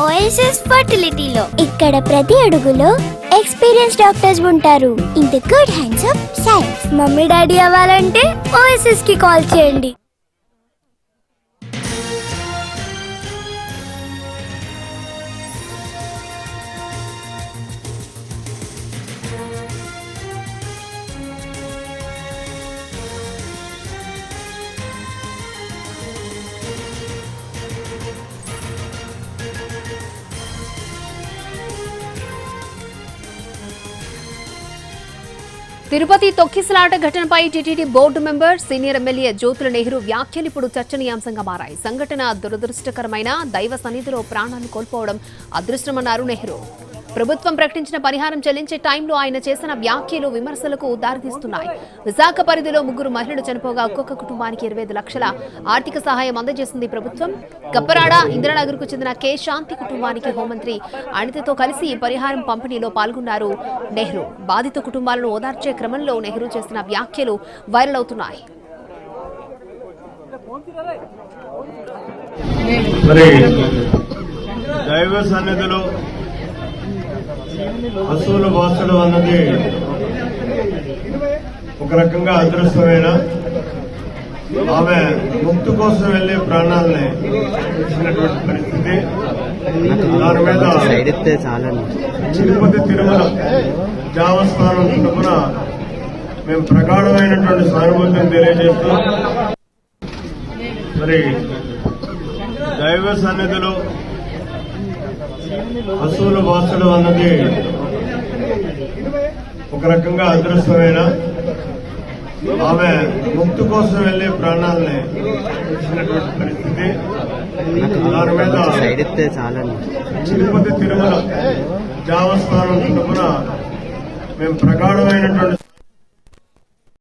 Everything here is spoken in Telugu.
ఓఎస్ఎస్ ఫర్టిలిటీలో ఇక్కడ ప్రతి అడుగులో ఎక్స్పీరియన్స్ డాక్టర్స్ ఉంటారు. In the good hands of science. Mummy daddy అవ్వాలంటే ఓఎస్ఎస్ కి కాల్ చేయండి. తిరుపతి తొక్కిసలాట ఘటనపై TTD board member senior MLA Jyothula Nehru వ్యాఖ్యలు ఇప్పుడు చర్చనీయాంశంగా మారాయి. సంఘటన దురదృష్టకరమైన, దైవ సన్నిధిలో ప్రాణాలు కోల్పోవడం అదృష్టమన్నారు నెహ్రూ. ప్రభుత్వం ప్రకటించిన పరిహారం చెల్లించే టైంలో ఆయన చేసిన వ్యాఖ్యలు విమర్శలకు దారితీస్తున్నాయి. విశాఖ పరిధిలో 3 మహిళలు చనిపోగా ఒక్కొక్క కుటుంబానికి 25 లక్షల ఆర్థిక సహాయం అందజేసింది ప్రభుత్వం. కప్పరాడ ఇందిరానగర్ కు చెందిన కె శాంతి కుటుంబానికి హోంమంత్రి అనితతో కలిసి పరిహారం పంపిణీలో పాల్గొన్నారు నెహ్రూ. బాధిత కుటుంబాలను ఓదార్చే క్రమంలో నెహ్రూ చేసిన వ్యాఖ్యలు వైరల్ అవుతున్నాయి. పశువులు వాచడం అన్నది ఒక రకంగా అదృష్టమైన, ఆమె ముక్తి కోసం వెళ్లే ప్రాణాలని ఇచ్చినటువంటి పరిస్థితి. దాని మీద తిరుపతి తిరుమల దేవస్థానం తరఫున మేము ప్రగాఢమైనటువంటి సానుభూతిని తెలియజేస్తూ, మరి దైవ సన్నిధిలో పశువులు వాచడం అన్నది ఒక రకంగా అదృష్టమైన, ఆమె ముక్తి కోసం వెళ్లే ప్రాణాలని ఇచ్చినటువంటి పరిస్థితి. దాని మీద తిరుపతి తిరుమల దేవస్థానం తరఫున మేము ప్రగాఢమైనటువంటి